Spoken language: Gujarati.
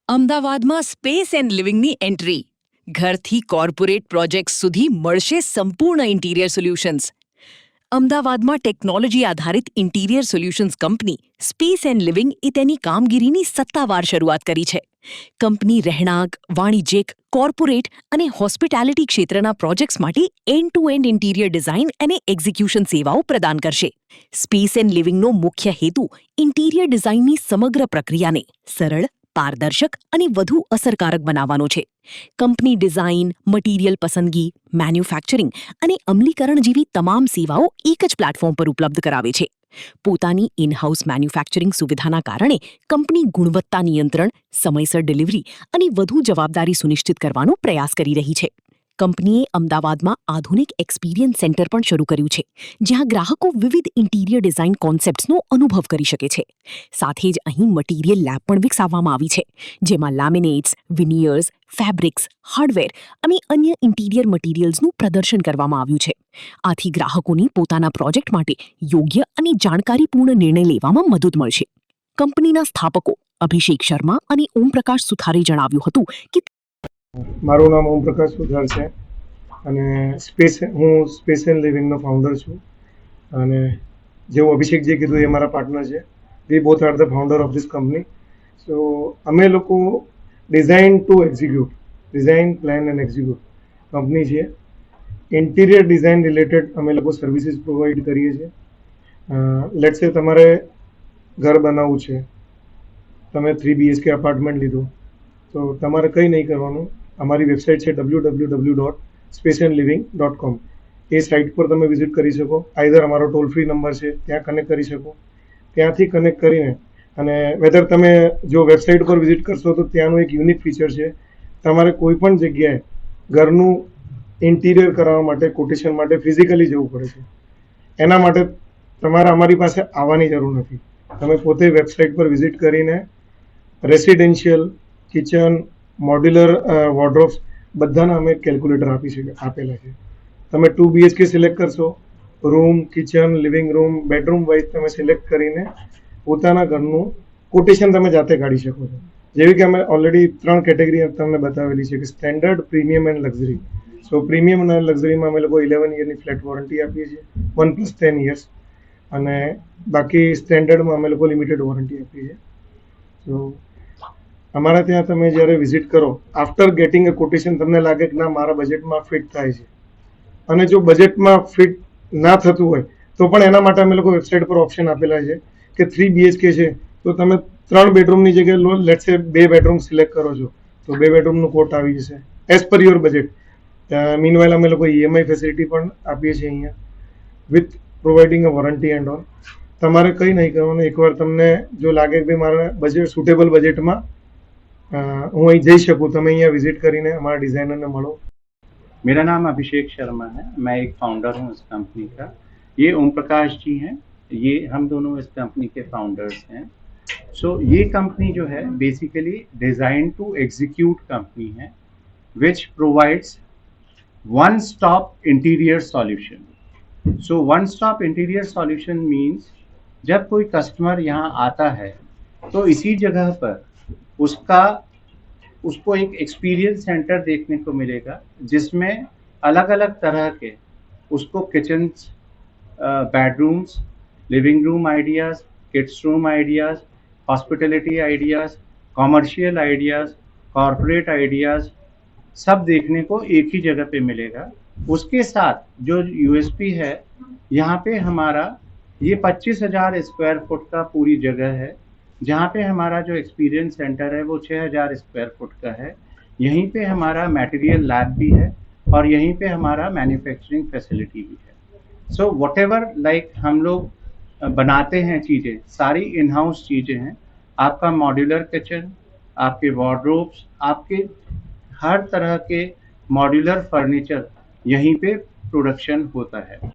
અમદાવાદમાં સ્પેસ એન્ડ લિવિંગની એન્ટ્રી. ઘરથી કોર્પોરેટ પ્રોજેક્ટ્સ સુધી મળશે સંપૂર્ણ ઇન્ટિરિયર સોલ્યુશન્સ. અમદાવાદમાં ટેકનોલોજી આધારિત interior solutions company space and living એ તેની કામગીરીની સત્તાવાર શરૂઆત કરી છે. કંપની રહેણાંક, વાણિજ્યિક, કોર્પોરેટ અને હોસ્પિટાલિટી ક્ષેત્રના પ્રોજેક્ટ્સ માટે end to end interior design અને એક્ઝિક્યુશન સેવાઓ પ્રદાન કરશે. સ્પેસ એન્ડ લિવિંગનો મુખ્ય હેતુ ઇન્ટિરિયર ડિઝાઇનની સમગ્ર પ્રક્રિયાને સરળ, પારદર્શક અને વધુ અસરકારક બનાવવાનો છે. કંપની ડિઝાઇન, મટીરિયલ પસંદગી, મેન્યુફેક્ચરિંગ અને અમલીકરણ જેવી તમામ સેવાઓ એક જ પ્લેટફોર્મ પર ઉપલબ્ધ કરાવે છે. પોતાની ઇન-હાઉસ મેન્યુફેક્ચરિંગ સુવિધાના કારણે કંપની ગુણવત્તા નિયંત્રણ, સમયસર ડિલિવરી અને વધુ જવાબદારી સુનિશ્ચિત કરવાનો પ્રયાસ કરી રહી છે. કંપનીએ અમદાવાદમાં આધુનિક એક્સપિરિયન્સ સેન્ટર પણ શરૂ કર્યું છે, જ્યાં ગ્રાહકો વિવિધ ઇન્ટિરિયર ડિઝાઇન કોન્સેપ્ટ્સનો અનુભવ કરી શકે છે. સાથે જ અહીં મટીરિયલ લેબ પણ વિકસાવવામાં આવી છે, જેમાં લેમિનેટ્સ, વિનિયર્સ, ફેબ્રિક્સ, હાર્ડવેર અને અન્ય ઇન્ટિરિયર મટીરિયલ્સનું પ્રદર્શન કરવામાં આવ્યું છે. આથી ગ્રાહકોની પોતાના પ્રોજેક્ટ માટે યોગ્ય અને જાણકારીપૂર્ણ નિર્ણય લેવામાં મદદ મળશે. કંપનીના સ્થાપકો અભિષેક શર્મા અને ઓમપ્રકાશ સુથારે જણાવ્યું હતું કે મારું નામ ઓમપ્રકાશ સુથાર છે અને હું સ્પેસ એન્ડ લિવિંગનો ફાઉન્ડર છું. અને જેવું અભિષેકજી કીધું એ મારા પાર્ટનર છે. We both are the founder of this company. So અમે લોકો design to execute, design, plan and execute company છે. ઇન્ટિરિયર ડિઝાઇન રિલેટેડ અમે લોકો સર્વિસીસ પ્રોવાઈડ કરીએ છીએ. લેટ્સ સે તમારે ઘર બનાવવું છે, તમે 3 BHK અપાર્ટમેન્ટ લીધું, તો તમારે કંઈ નહીં કરવાનું. અમારી વેબસાઇટ છે www.spaceandliving.com. એ સાઇટ પર તમે વિઝિટ કરી શકો. આઈધર અમારો ટોલ ફ્રી નંબર છે, ત્યાં કનેક્ટ કરી શકો. ત્યાંથી કનેક્ટ કરીને અને વેધર તમે જો વેબસાઇટ પર વિઝિટ કરશો તો ત્યાંનું એક યુનિક ફીચર છે, તમારે કોઈ પણ જગ્યાએ ઘરનું ઇન્ટિરિયર કરાવવા માટે, કોટેશન માટે ફિઝિકલી જવું પડે છે. એના માટે તમારે અમારી પાસે આવવાની જરૂર નથી. તમે પોતે વેબસાઇટ પર વિઝિટ કરીને રેસિડેન્શિયલ, કિચન, મોડ્યુલર વોર્ડરોબ્સ બધાના અમે કેલ્ક્યુલેટર આપેલા છે. તમે 2 BHK સિલેક્ટ કરશો, room, kitchen, living room, bedroom wise તમે સિલેક્ટ કરીને પોતાના ઘરનું કોટેશન તમે જાતે કાઢી શકો છો. જેવી કે અમે ઓલરેડી 3 કેટેગરી તમને બતાવેલી છે કે standard, premium and luxury. So premium અને લક્ઝરીમાં અમે લોકો 11 યરની ફ્લેટ વોરંટી આપીએ છીએ, 1+10 years. અને બાકી સ્ટેન્ડર્ડમાં અમે લોકો લિમિટેડ વોરંટી આપીએ છીએ. સો અમારા ત્યાં તમે જ્યારે વિઝિટ કરો, આફ્ટર ગેટિંગ અ કોટેશન તમને લાગે કે ના મારા બજેટમાં ફિટ થાય છે, અને જો બજેટમાં ફિટ ના થતું હોય તો પણ એના માટે અમે લોકો વેબસાઇટ પર ઓપ્શન આપેલા છે કે 3 BHK છે તો તમે 3 બેડરૂમની જગ્યાએ લો, લેટ્સ સે 2 બેડરૂમ સિલેક્ટ કરો છો તો 2 બેડરૂમનું કોટ આવી જશે as per your budget. Meanwhile અમે લોકો EMI ફેસિલિટી પણ આપીએ છીએ અહીંયા, with providing a warranty and all. તમારે કંઈ નહીં કરવાનું. એકવાર તમને જો લાગે કે ભાઈ મારા બજેટ સુટેબલ બજેટમાં હું અહીં જઈ શકું, તમે અહીંયા વિઝિટ કરીને અમારા ડિઝાઇનરને મળો. मेरा नाम अभिषेक शर्मा है, मैं एक फाउंडर हूँ इस कंपनी का. ये ओम प्रकाश जी हैं, ये हम दोनों इस कंपनी के फाउंडर्स हैं. सो ये कंपनी जो है basically design to execute company है, which provides one stop interior solution. So one stop interior solution means जब कोई कस्टमर यहाँ आता है तो इसी जगह पर उसको एक एक्सपीरियंस सेंटर देखने को मिलेगा, जिसमें अलग अलग तरह के उसको kitchens, bedrooms, living room ideas, kids room ideas, hospitality ideas, commercial ideas, corporate ideas सब देखने को एक ही जगह पे मिलेगा. उसके साथ जो USP है, यहाँ पे हमारा ये 25,000 स्क्वायर फुट का पूरी जगह है, जहाँ पे हमारा जो एक्सपीरियंस सेंटर है वो 6,000 स्क्वायर फुट का है. यहीं पे हमारा मटेरियल लैब भी है और यहीं पे हमारा मैन्युफैक्चरिंग फैसिलिटी भी है. सो व्हाटएवर लाइक हम लोग बनाते हैं चीज़ें, सारी इन हाउस चीज़ें हैं. आपका मॉड्यूलर किचन, आपके वार्डरोब्स, आपके हर तरह के मॉड्यूलर फर्नीचर यहीं पे प्रोडक्शन होता है.